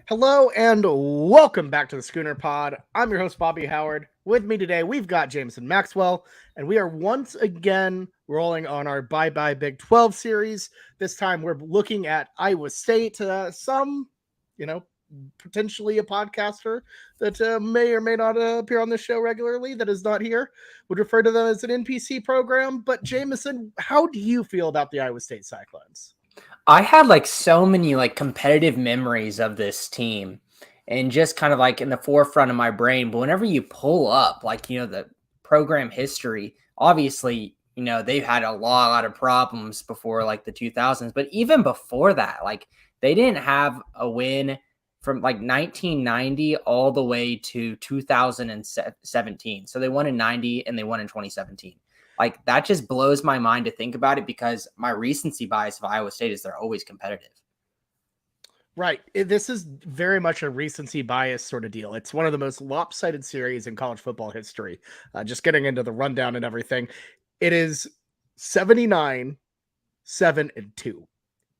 Hello and welcome back to the Schooner Pod. I'm your host, Bobby Howard. With me today, we've got Jamison Maxwell, and we are once again rolling on our Bye Bye Big 12 series. This time, we're looking at Iowa State. Potentially a podcaster that may or may not appear on the show regularly that is not here would refer to them as an NPC program. But Jamison, how do you feel about the Iowa State Cyclones? I had so many competitive memories of this team and just kind of in the forefront of my brain. But whenever you pull up the program history, obviously, they've had a lot of problems before the 2000s. But even before that, they didn't have a win from 1990 all the way to 2017. So they won in 90 and they won in 2017. That just blows my mind to think about it because my recency bias of Iowa State is they're always competitive. Right. This is very much a recency bias sort of deal. It's one of the most lopsided series in college football history. Just getting into the rundown and everything. It is 79, 7-2.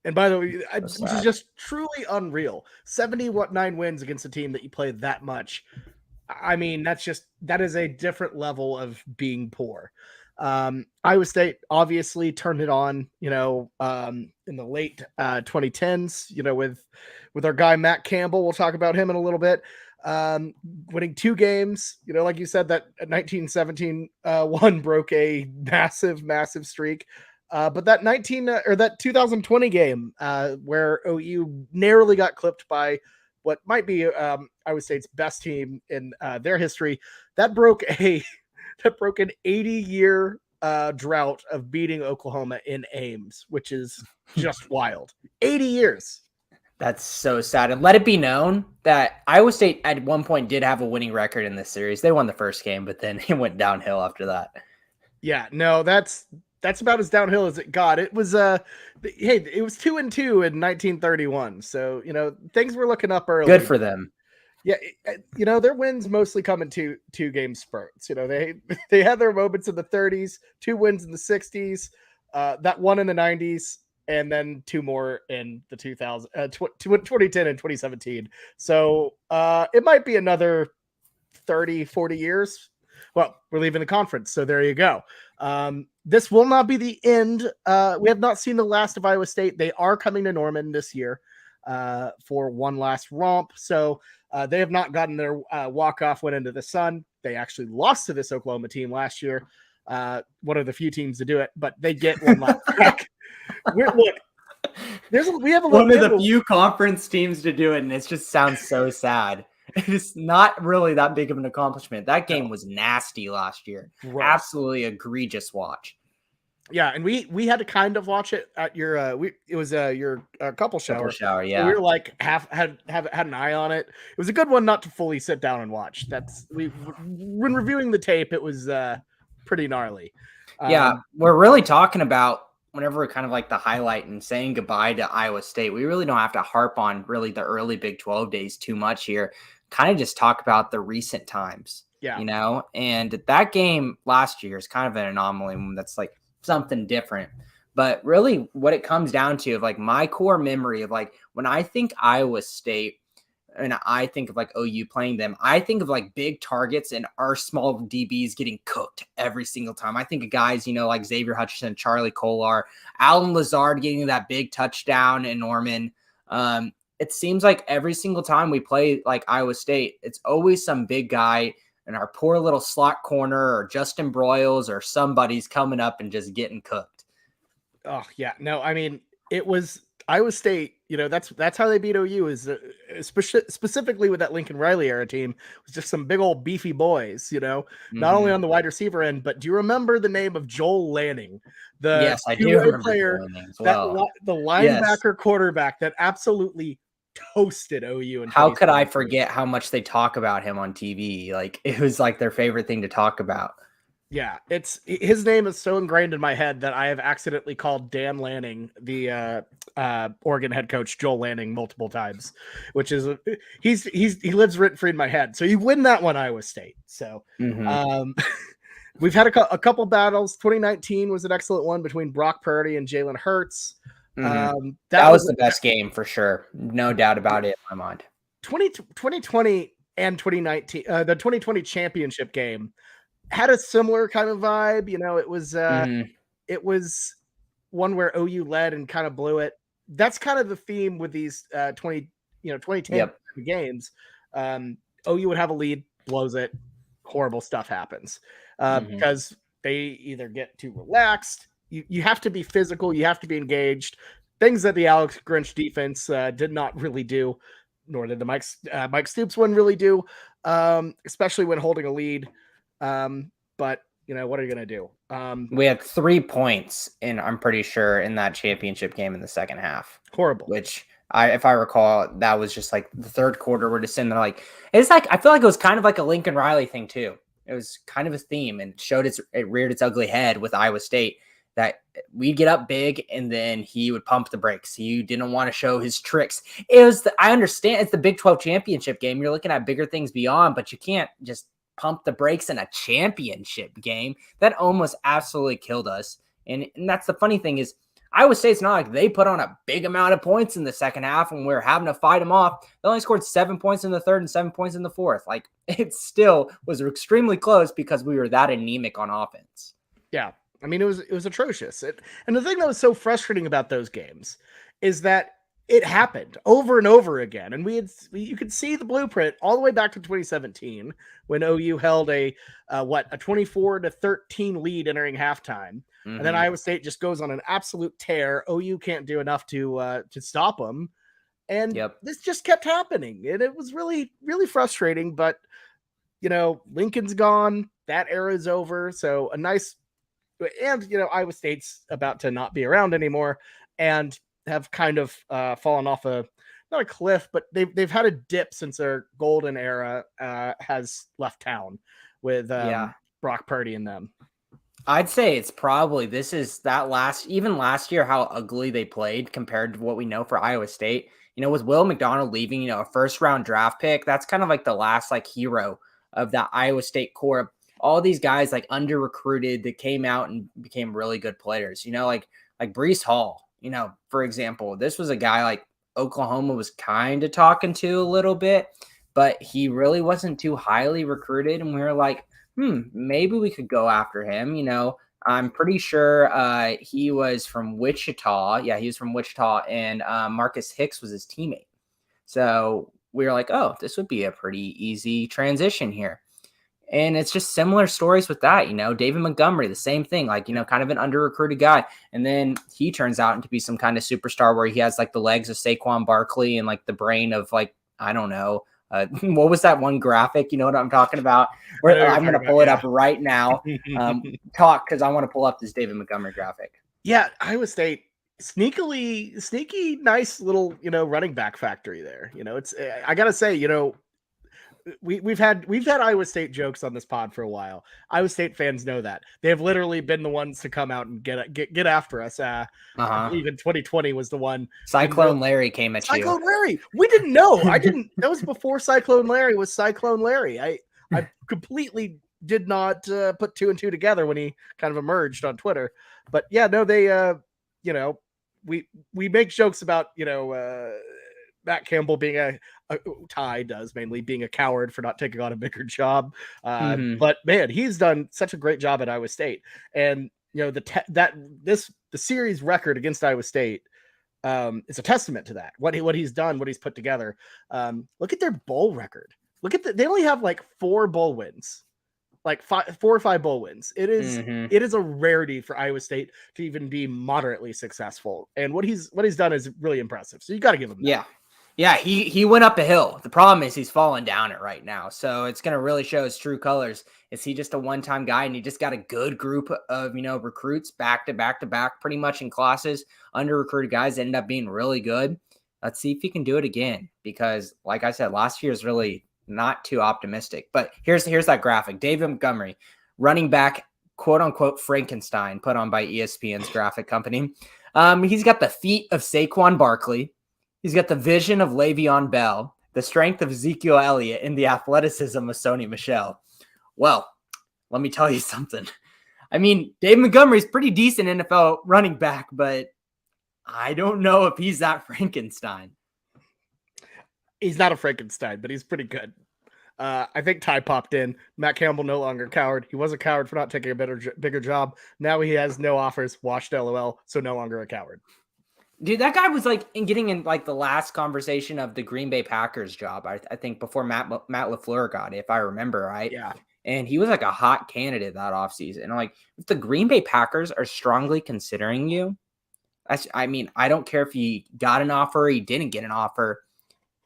And by the way, this is just truly unreal. 79 wins against a team that you play that much. I mean, that is a different level of being poor. Iowa State obviously turned it on, in the late 2010s, with our guy, Matt Campbell. We'll talk about him in a little bit. Winning 2 games, like you said, that 1917 one broke a massive streak. But that 2020 game, where OU narrowly got clipped by what might be Iowa State's best team in their history, that broke an 80-year drought of beating Oklahoma in Ames, which is just wild. 80 years. That's so sad. And let it be known that Iowa State at one point did have a winning record in this series. They won the first game, but then it went downhill after that. Yeah, no, that's about as downhill as it got. It was it was 2-2 in 1931. So, things were looking up early. Good for them. Yeah, their wins mostly come in two game spurts. They had their moments in the 30s, 2 wins in the 60s, that one in the 90s, and then 2 more in the 2010 and 2017. So it might be another 30, 40 years. Well, we're leaving the conference, so there you go. This will not be the end. We have not seen the last of Iowa State. They are coming to Norman this year for one last romp. So they have not gotten their walk-off win into the sun. They actually lost to this Oklahoma team last year. One of the few teams to do it, but they get one last back. We have one of the few conference teams to do it, and it just sounds so sad. It's not really that big of an accomplishment. That game was nasty last year. Gross. Absolutely egregious watch. Yeah, and we had to kind of watch it at your your couple shower. Couple shower, yeah. So we were had an eye on it. It was a good one not to fully sit down and watch. When reviewing the tape, it was pretty gnarly. Yeah, we're really talking about whenever we're kind of the highlight and saying goodbye to Iowa State. We really don't have to harp on really the early Big 12 days too much here. Kind of just talk about the recent times. Yeah. And that game last year is kind of an anomaly. That's something different, but really what it comes down to of my core memory of when I think Iowa State and I think of OU playing them, I think of big targets and our small DBs getting cooked every single time. I think of guys, like Xavier Hutchinson, Charlie Kolar, Alan Lazard getting that big touchdown in Norman. It seems like every single time we play Iowa State, it's always some big guy in our poor little slot corner or Justin Broyles or somebody's coming up and just getting cooked. Oh yeah. No, I mean, it was Iowa State, that's how they beat OU is specifically with that Lincoln Riley era team. It was just some big old beefy boys, not only on the wide receiver end, but do you remember the name of Joel Lanning? Yes, I do remember player, the linebacker quarterback that absolutely toasted OU. And how could I forget how much they talk about him on TV? It was their favorite thing to talk about. Yeah, his name is so ingrained in my head that I have accidentally called Dan Lanning, the Oregon head coach, Joel Lanning, multiple times, which is he lives rent free in my head. So you win that one, Iowa State. So we've had a couple battles. 2019 was an excellent one between Brock Purdy and Jalen Hurts. That was the best game for sure. No doubt about it in my mind. 2020 and 2019, the 2020 championship game had a similar kind of vibe. It was one where OU led and kind of blew it. That's kind of the theme with these 2010 Yep. games. OU would have a lead, blows it, horrible stuff happens because they either get too relaxed. You have to be physical, you have to be engaged. Things that the Alex Grinch defense did not really do, nor did the Mike Stoops one really do, especially when holding a lead. But what are you going to do? We had 3 points I'm pretty sure, in that championship game in the second half. Horrible. Which if I recall, that was just like the third quarter. We're just in there like, it's like, I feel like it was kind of like a Lincoln Riley thing too. It was kind of a theme and it reared its ugly head with Iowa State, that we'd get up big and then he would pump the brakes. He didn't want to show his tricks. I understand it's the Big 12 championship game. You're looking at bigger things beyond, but you can't just pump the brakes in a championship game. That almost absolutely killed us. And that's the funny thing is, Iowa State's not like they put on a big amount of points in the second half when we were having to fight them off. They only scored 7 points in the third and 7 points in the fourth. Like, it still was extremely close because we were that anemic on offense. Yeah. I mean, it was atrocious. And the thing that was so frustrating about those games is that it happened over and over again. And you could see the blueprint all the way back to 2017 when OU held a 24-13 lead entering halftime. And then Iowa State just goes on an absolute tear. OU can't do enough to stop them. And this just kept happening. And it was really, really frustrating. But, Lincoln's gone. That era is over. So Iowa State's about to not be around anymore and have kind of fallen off not a cliff, but they've had a dip since their golden era has left town with Brock Purdy and them. I'd say it's probably even last year, how ugly they played compared to what we know for Iowa State. With Will McDonald leaving, a first round draft pick, that's kind of like the last hero of that Iowa State core. All these guys under recruited that came out and became really good players, like Breece Hall, for example. This was a guy Oklahoma was kind of talking to a little bit, but he really wasn't too highly recruited. And we were like, maybe we could go after him. I'm pretty sure he was from Wichita. Yeah, he was from Wichita, and Marcus Hicks was his teammate. So we were like, oh, this would be a pretty easy transition here. And it's just similar stories with that, David Montgomery, the same thing, kind of an under-recruited guy. And then he turns out to be some kind of superstar where he has the legs of Saquon Barkley and the brain of I don't know. What was that one graphic? You know what I'm talking about? I'm going to pull it up right now. Because I want to pull up this David Montgomery graphic. Yeah, Iowa State, sneaky, nice little, running back factory there. It's, I got to say, we've had Iowa State jokes on this pod for a while. Iowa State fans know that. They have literally been the ones to come out and get after us. I believe in 2020 was the one. Cyclone Larry came at you. Cyclone Larry. We didn't know. That was before Cyclone Larry was Cyclone Larry. I completely did not put two and two together when he kind of emerged on Twitter. But yeah, no, they we make jokes about Matt Campbell being Ty does mainly being a coward for not taking on a bigger job. But man, he's done such a great job at Iowa State. And the series record against Iowa State is a testament to that. What he's done, what he's put together. Look at their bowl record. They only have 4 bowl wins. 4 or 5 bowl wins. It is a rarity for Iowa State to even be moderately successful. And what he's done is really impressive. So you got to give him that. Yeah, he went up a hill. The problem is he's falling down it right now. So it's going to really show his true colors. Is he just a one-time guy and he just got a good group of, recruits back to back pretty much in classes, under-recruited guys that end up being really good? Let's see if he can do it again, because like I said, last year is really not too optimistic. But here's that graphic. David Montgomery, running back, quote-unquote Frankenstein, put on by ESPN's graphic company. He's got the feet of Saquon Barkley. He's got the vision of Le'Veon Bell, the strength of Ezekiel Elliott, and the athleticism of Sony Michel. Well, let me tell you something. I mean, Dave Montgomery's pretty decent NFL running back, but I don't know if he's that Frankenstein. He's not a Frankenstein, but he's pretty good. I think Ty popped in. Matt Campbell no longer a coward. He was a coward for not taking a bigger job. Now he has no offers. Washed LOL. So no longer a coward. Dude, that guy was like getting in like the last conversation of the Green Bay Packers job. I think before Matt LaFleur got it, if I remember right. Yeah. And he was like a hot candidate that offseason. And like, if the Green Bay Packers are strongly considering you, I mean, I don't care if you got an offer or you didn't get an offer.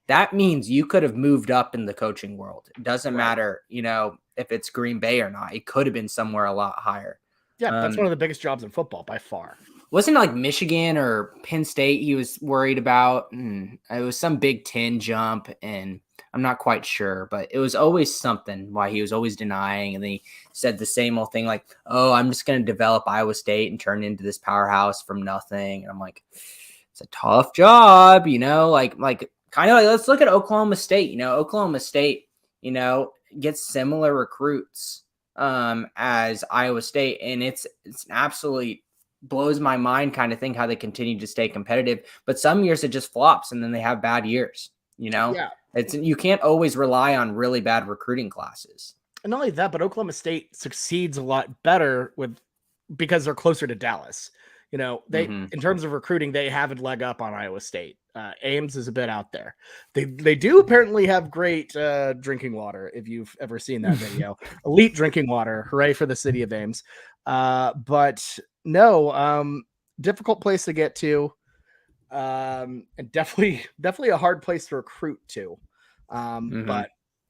That means you could have moved up in the coaching world. It doesn't matter, if it's Green Bay or not. It could have been somewhere a lot higher. Yeah, that's one of the biggest jobs in football by far. Wasn't it like Michigan or Penn State he was worried about? It was some Big Ten jump, and I'm not quite sure, but it was always something why he was always denying. And then he said the same old thing like, oh, I'm just going to develop Iowa State and turn into this powerhouse from nothing. And I'm like, it's a tough job, like kind of like, let's look at Oklahoma State. Oklahoma State, gets similar recruits as Iowa State. And it's an absolutely blows my mind kind of thing how they continue to stay competitive. But some years it just flops and then they have bad years, Yeah. You can't always rely on really bad recruiting classes. And not only that, but Oklahoma State succeeds a lot better because they're closer to Dallas. They in terms of recruiting, they have a leg up on Iowa State. Ames is a bit out there. They do apparently have great drinking water. If you've ever seen that video, elite drinking water. Hooray for the city of Ames. But no, difficult place to get to. And definitely a hard place to recruit to. But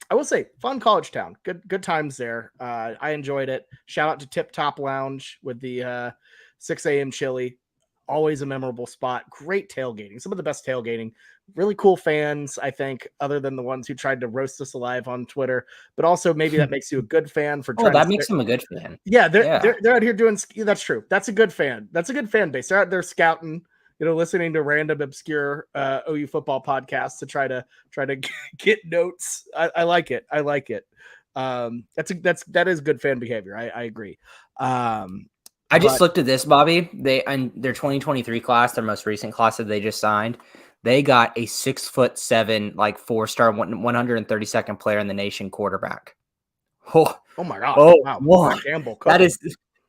I will say, fun college town. Good times there. I enjoyed it. Shout out to Tip Top Lounge with the 6 a.m. chili. Always a memorable spot. Great tailgating. Some of the best tailgating. Really cool fans, I think, other than the ones who tried to roast us alive on Twitter. But also maybe that makes you a good fan for trying that makes them a good fan. Yeah, they're out here doing. That's true. That's a good fan. That's a good fan base. They're out there scouting. Listening to random obscure OU football podcasts to try to get notes. I like it. That is good fan behavior. I agree. I just looked at this, Bobby. And their 2023 class, their most recent class that they just signed, they got a 6'7", like 4-star, 132nd player in the nation quarterback. Oh my God! Oh, wow. Campbell. That is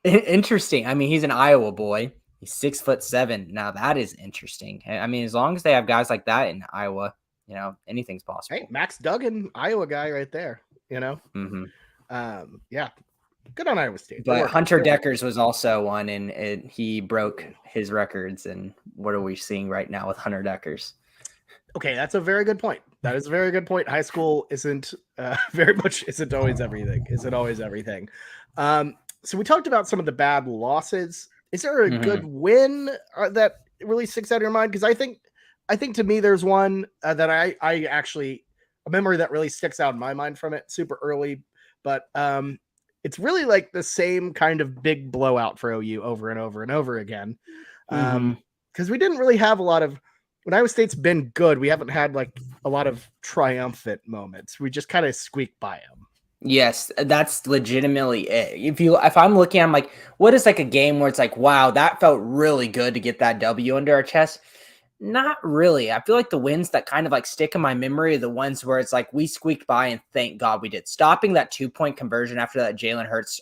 interesting. I mean, he's an Iowa boy. He's 6'7". Now that is interesting. I mean, as long as they have guys like that in Iowa, anything's possible. Hey, Max Duggan, Iowa guy right there. Yeah. Good on Iowa State. But Hunter Deckers was also one, and he broke his records. And what are we seeing right now with Hunter Deckers? Okay, that's a very good point. That is a very good point. High school isn't always everything. Isn't always everything. So we talked about some of the bad losses. Is there a good win that really sticks out in your mind? Because I think to me there's one that I actually a memory that really sticks out in my mind from it super early, but it's really like the same kind of big blowout for OU over and over and over again. Because we didn't really have a lot of when Iowa State's been good, we haven't had like a lot of triumphant moments. We just kind of squeak by them. Yes, that's legitimately it. If I'm looking, I'm like, what is like a game where it's like, wow, that felt really good to get that W under our chest? Not really. I feel like the wins that kind of like stick in my memory are the ones where it's like we squeaked by and thank God we did. Stopping that 2-point conversion after that Jalen Hurts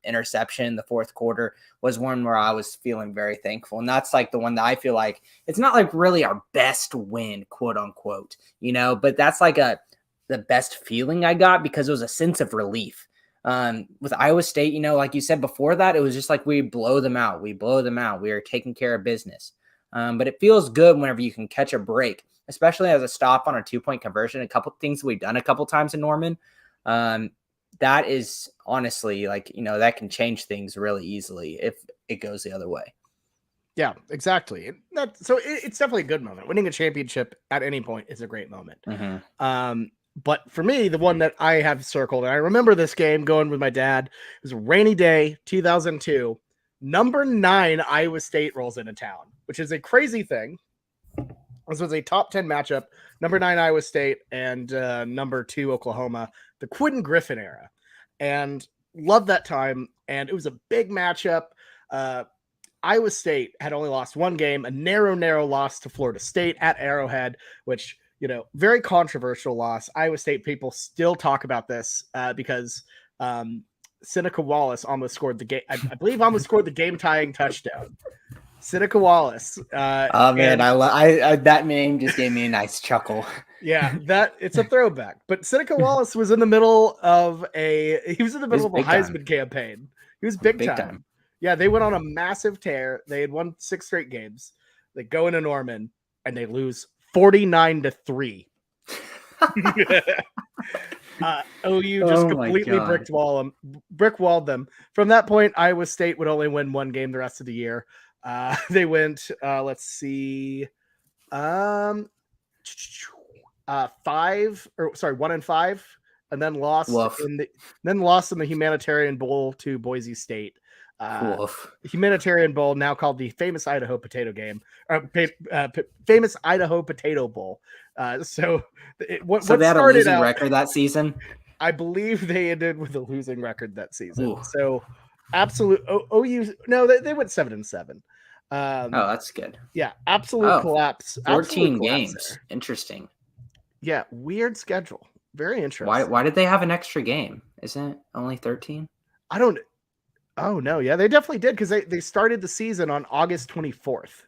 interception in the fourth quarter was one where I was feeling very thankful. And that's like the one that I feel like it's not like really our best win, quote unquote, but that's like the best feeling I got because it was a sense of relief. With Iowa State, like you said before that, it was just like we blow them out. We are taking care of business. But it feels good whenever you can catch a break, especially as a stop on a 2-point conversion. A couple things we've done a couple times in Norman. That is honestly like, that can change things really easily if it goes the other way. Yeah, exactly. So it's definitely a good moment. Winning a championship at any point is a great moment. But for me, the one that I have circled, and I remember this game going with my dad, it was a rainy day, 2002. Number 9 Iowa State rolls into town, which is a crazy thing. This was a top 10 matchup. Number 9 Iowa State and number 2 Oklahoma, the Quentin Griffin era. And loved that time. And it was a big matchup. Iowa State had only lost one game, a narrow loss to Florida State at Arrowhead, which very controversial loss. Iowa State people still talk about this because Seneca Wallace almost scored the game. I believe almost scored the game-tying touchdown. Seneca Wallace. Oh man, I that name just gave me a nice chuckle. Yeah, it's a throwback. But Seneca Wallace was in the middle of a Heisman campaign. He was big time. Yeah, they went on a massive tear. They had won 6 straight games. They go into Norman and they lose 49-3. OU just completely brickwalled them. From that point, Iowa State would only win 1 game the rest of the year. They went, let's see, 1-5, and then lost in the Humanitarian Bowl to Boise State. Humanitarian Bowl, now called the famous Idaho Potato Game, or famous Idaho Potato Bowl. So they had a losing record that season. I believe they ended with a losing record that season. Ooh. So absolute OU. No, they went 7-7. That's good. Yeah, absolute collapse. 14 games. Interesting. Yeah, weird schedule. Very interesting. Why did they have an extra game? Isn't it only 13? I don't. Oh no, yeah, they definitely did because they started the season on August 24th.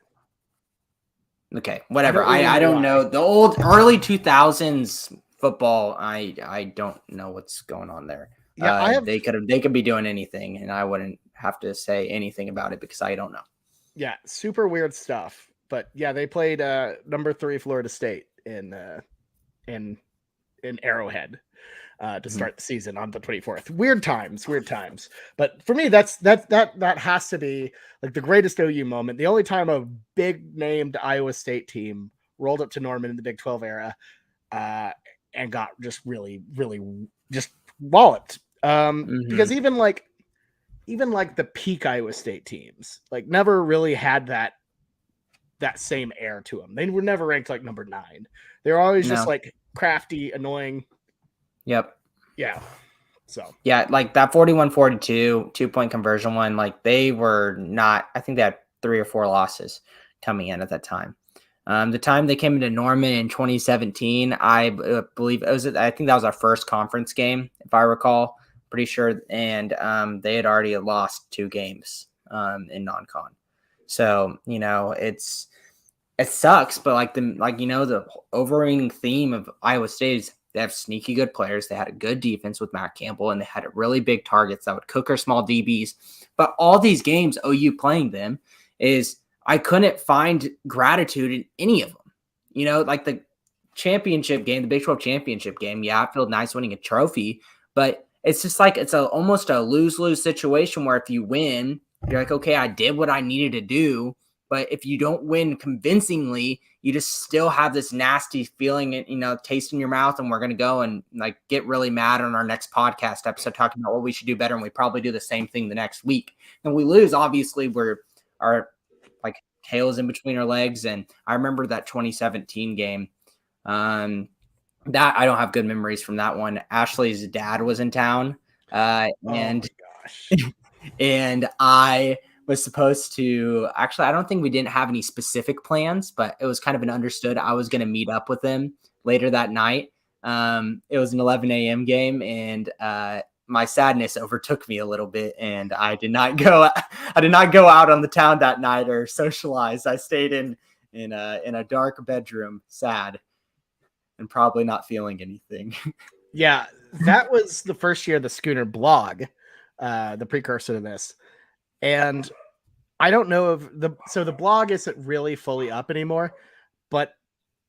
Okay, whatever. I don't know the old early 2000s football. I don't know what's going on there. Yeah, they could be doing anything, and I wouldn't have to say anything about it because I don't know. Yeah, super weird stuff. But yeah, they played number 3 Florida State in Arrowhead to start the season on the 24th. Weird times. But for me, that has to be like the greatest OU moment. The only time a big named Iowa State team rolled up to Norman in the Big 12 era and got just really, really just walloped. Because even like the peak Iowa State teams like never really had that same air to them. They were never ranked like number 9. They were always just like crafty, annoying. Yep. Yeah. So yeah, like that 41-42 2-point conversion one, like they were not. I think they had 3 or 4 losses coming in at that time. The time they came into Norman in 2017, I believe it was. I think that was our first conference game, if I recall. Pretty sure, and they had already lost 2 games in non-con. So it sucks, but the overriding theme of Iowa State is they have sneaky good players. They had a good defense with Matt Campbell, and they had really big targets that would cook our small DBs. But all these games, OU playing them, is I couldn't find gratitude in any of them. Like the championship game, the Big 12 championship game, yeah, it felt nice winning a trophy, but it's just like it's almost a lose-lose situation where if you win, you're like, okay, I did what I needed to do. But if you don't win convincingly, you just still have this nasty feeling, taste in your mouth. And we're going to go and like get really mad on our next podcast episode talking about what we should do better. And we probably do the same thing the next week. And we lose, obviously, our like tails in between our legs. And I remember that 2017 game. That I don't have good memories from that one. Ashley's dad was in town. And I was supposed to actually, I don't think we didn't have any specific plans, but it was kind of an understood. I was going to meet up with him later that night. It was an 11 a.m. game, and my sadness overtook me a little bit, and I did not go out on the town that night or socialize. I stayed in a dark bedroom, sad, and probably not feeling anything. Yeah, that was the first year of the Schooner blog, the precursor to this. And I don't know if the blog isn't really fully up anymore, but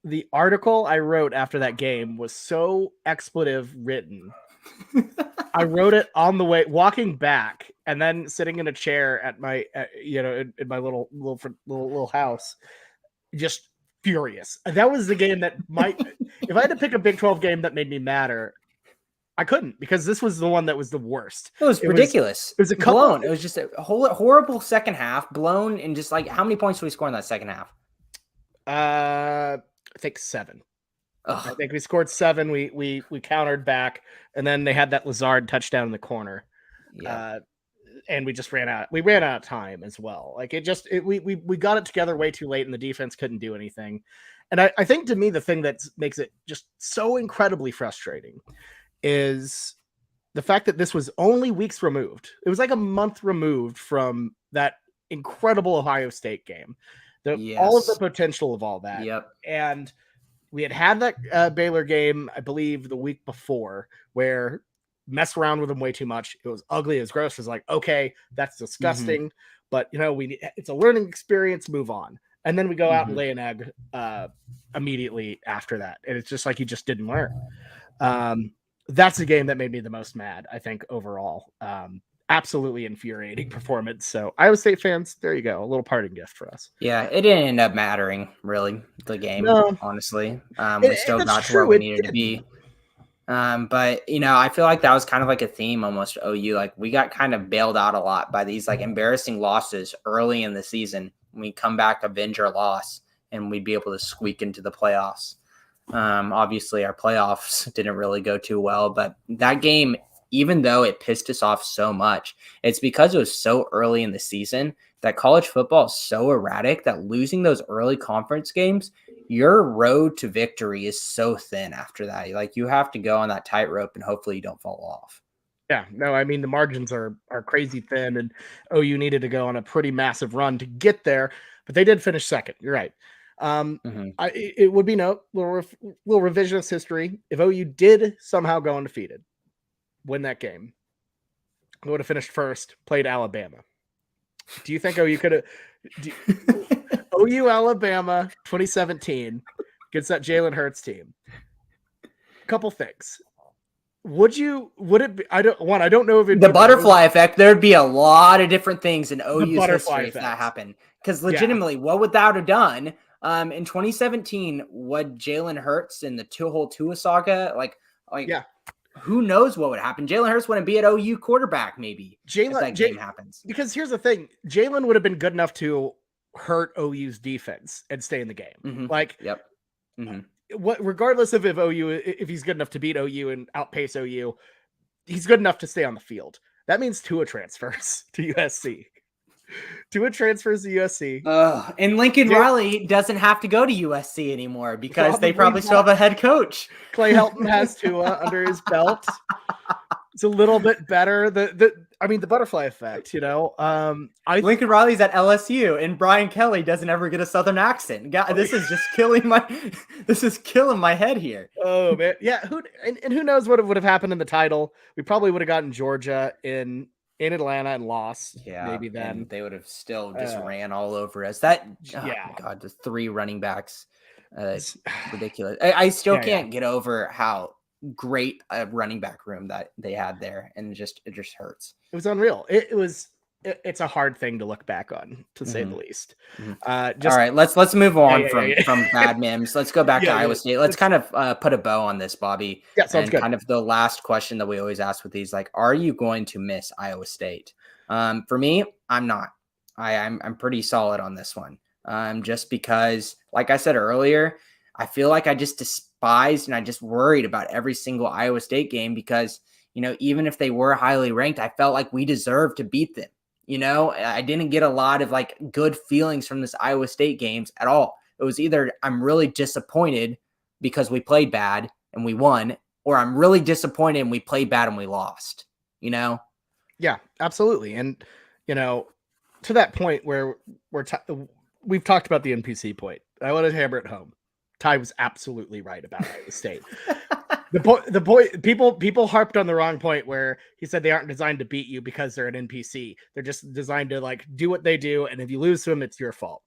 the article I wrote after that game was so expletive written. I wrote it on the way walking back and then sitting in a chair at my in my little house, just furious. That was the game that if I had to pick a Big 12 game that made me madder, I couldn't, because this was the one that was the worst. It was ridiculous. It was a blown. It was just a horrible second half, blown, and just like, how many points did we score in that second half? I think 7. Ugh. I think we scored 7. We countered back, and then they had that Lazard touchdown in the corner. Yeah. And we just ran out. We ran out of time as well. Like we got it together way too late, and the defense couldn't do anything. And I think to me, the thing that makes it just so incredibly frustrating is the fact that this was only weeks removed. It was like a month removed from that incredible Ohio State game. All of the Yes. potential of all that. Yep. And we had that Baylor game, I believe, the week before, where messed around with them way too much. It was ugly. It was gross. It was like, okay, that's disgusting. But, it's a learning experience. Move on. And then we go out and lay an egg immediately after that. And it's just like you just didn't learn. That's the game that made me the most mad, I think, overall. Absolutely infuriating performance. So Iowa State fans, there you go. A little parting gift for us. Yeah, it didn't end up mattering, really, the game, honestly. We still got to where we needed to be. But, I feel like that was kind of like a theme almost OU. Like, we got kind of bailed out a lot by these, like, embarrassing losses early in the season. We come back, avenge our loss, and we'd be able to squeak into the playoffs. Obviously, our playoffs didn't really go too well, but that game, even though it pissed us off so much, it's because it was so early in the season that college football is so erratic that losing those early conference games, your road to victory is so thin after that. Like, you have to go on that tightrope and hopefully you don't fall off. Yeah, no, I mean, the margins are crazy thin, and OU needed to go on a pretty massive run to get there, but they did finish second. You're right. It would be little revisionist history. If OU did somehow go undefeated, win that game, we would have finished first, played Alabama. Do you think OU could have OU Alabama 2017 against that Jalen Hurts team? Couple things. Would it be, I don't know if the butterfly effect, there'd be a lot of different things in OU's history if that happened. Because legitimately, what would that have done? In 2017, what Jalen Hurts in the whole Tua saga, who knows what would happen? Jalen Hurts wouldn't be at OU quarterback, maybe, if that game happens. Because here's the thing. Jalen would have been good enough to hurt OU's defense and stay in the game. Regardless of if he's good enough to beat OU and outpace OU, he's good enough to stay on the field. That means Tua transfers to USC. Tua transfers to USC. And Lincoln Riley doesn't have to go to USC anymore because they probably still have a head coach. Clay Helton has Tua under his belt. It's a little bit better. The butterfly effect, Lincoln Riley's at LSU and Brian Kelly doesn't ever get a Southern accent. God, this is just killing my head here. Oh man. Yeah. Who knows what would have happened in the title? We probably would have gotten Georgia in Atlanta and lost. Yeah. Maybe then they would have still just ran all over us. My God, the 3 running backs. Ridiculous. I still can't get over how great a running back room that they had there, and it just hurts. It was unreal. It's a hard thing to look back on, to say the least. All right, let's move on from bad memes. Let's go back to Iowa State. Let's kind of put a bow on this, Bobby. Yeah, sounds good. Kind of the last question that we always ask with these, like, are you going to miss Iowa State? For me, I'm not. I'm pretty solid on this one. Just because, like I said earlier, I feel like I just despised and I just worried about every single Iowa State game because, even if they were highly ranked, I felt like we deserved to beat them. I didn't get a lot of good feelings from this Iowa State games at all. It was either I'm really disappointed because we played bad and we won, or I'm really disappointed and we played bad and we lost, Yeah, absolutely. And, to that point where we've talked about the NPC point, I want to hammer it home. Ty was absolutely right about Iowa State. The point people harped on the wrong point where he said they aren't designed to beat you because they're an NPC. They're just designed to do what they do, and if you lose to them, it's your fault.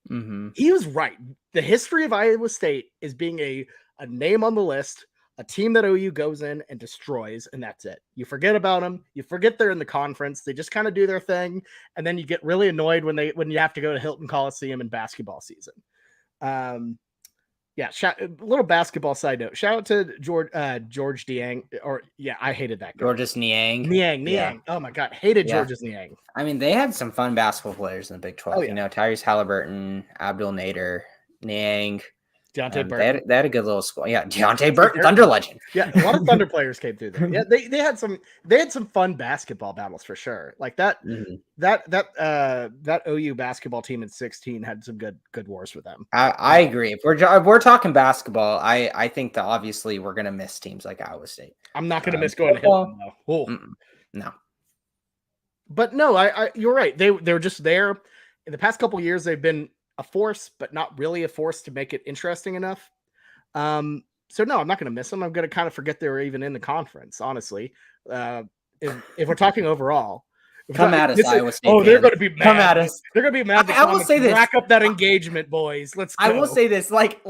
He was right. The history of Iowa State is being a name on the list, a team that OU goes in and destroys, and that's it. You forget about them. You forget they're in the conference. They just kind of do their thing, and then you get really annoyed when you have to go to Hilton Coliseum in basketball season. A little basketball side note. Shout out to George Niang. I hated that guy. Georges Niang. Niang. Yeah. Oh my God, hated Georges Niang. I mean, they had some fun basketball players in the Big 12. Oh, yeah. Tyrese Halliburton, Abdul Nader, Niang. Deontay Burton. They had a good little squad. Yeah, Deontay Burton, Thunder legend. Yeah, a lot of Thunder players came through there. Yeah, they had some fun basketball battles for sure. Like that OU basketball team in 16 had some good wars with them. I agree. If we're talking basketball, I think that obviously we're gonna miss teams like Iowa State. I'm not gonna miss going to Hilton though. No. But no, I you're right. They're just there. In the past couple years, they've been a force, but not really a force to make it interesting enough. So no, I'm not going to miss them. I'm going to kind of forget they were even in the conference, honestly. If we're talking overall, come at us, Iowa State. Oh, they're going to be mad. Come at us. They're going to be mad. I will say this. Rack up that engagement, boys. Let's go. I will say this. Like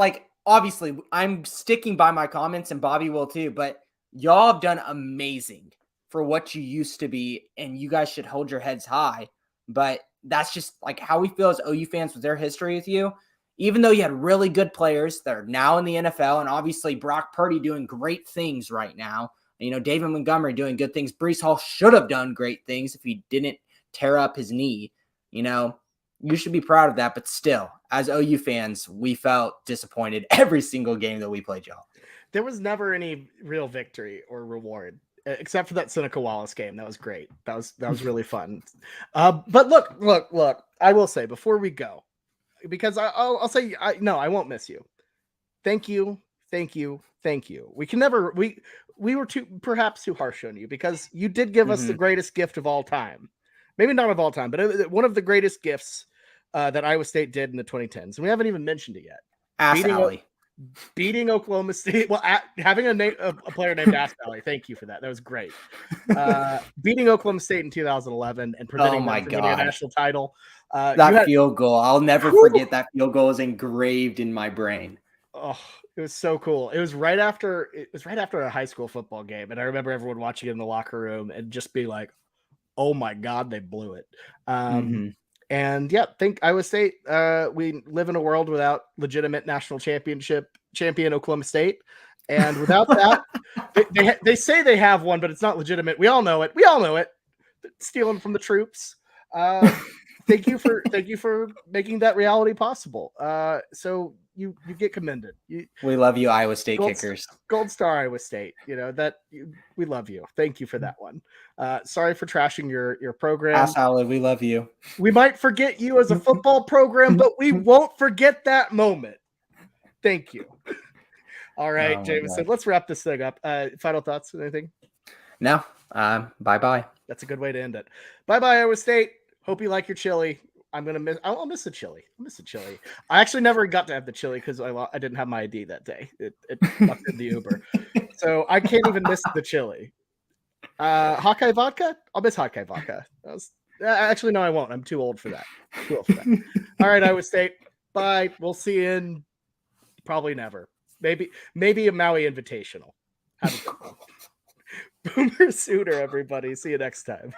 obviously, I'm sticking by my comments, and Bobby will too. But y'all have done amazing for what you used to be, and you guys should hold your heads high. But that's just like how we feel as OU fans with their history with you. Even though you had really good players that are now in the NFL, and obviously Brock Purdy doing great things right now. You know, David Montgomery doing good things. Breece Hall should have done great things if he didn't tear up his knee. You know, you should be proud of that. But still, as OU fans, we felt disappointed every single game that we played y'all. There was never any real victory or reward, except for that Seneca Wallace game. That was great. That was really fun. But look, I will say before we go, because I'll say, I won't miss you. Thank you. We can never, we were perhaps too harsh on you, because you did give us the greatest gift of all time. Maybe not of all time, but one of the greatest gifts that Iowa State did in the 2010s. And we haven't even mentioned it yet. Beating Oklahoma State. Well, having a player named Ass Valley. Thank you for that. That was great. Beating Oklahoma State in 2011 and preventing them from winning a national title. That field goal. I'll never forget that field goal is engraved in my brain. Oh, it was so cool. It was right after a high school football game. And I remember everyone watching it in the locker room and just be like, oh my God, they blew it. And yeah, think Iowa State, we live in a world without legitimate national champion Oklahoma State. And without that, they say they have one, but it's not legitimate. We all know it. Stealing from the troops. Thank you for making that reality possible. So you get commended. We love you, Iowa State kickers. Gold star Iowa State. You know we love you. Thank you for that one. Sorry for trashing your program. Ass Alley, we love you. We might forget you as a football program, but we won't forget that moment. Thank you. All right, Jamison, let's wrap this thing up. Final thoughts? Anything? No. Bye-bye. That's a good way to end it. Bye-bye, Iowa State. Hope you like your chili. I'll miss the chili. I actually never got to have the chili because I didn't have my ID that day. It left in the Uber. So I can't even miss the chili. Hawkeye vodka? I'll miss Hawkeye vodka. Actually, no, I won't. I'm too old for that. All right, Iowa State. Bye. We'll see you in probably never. Maybe a Maui Invitational. Have a good one. Boomer Sooner, everybody. See you next time.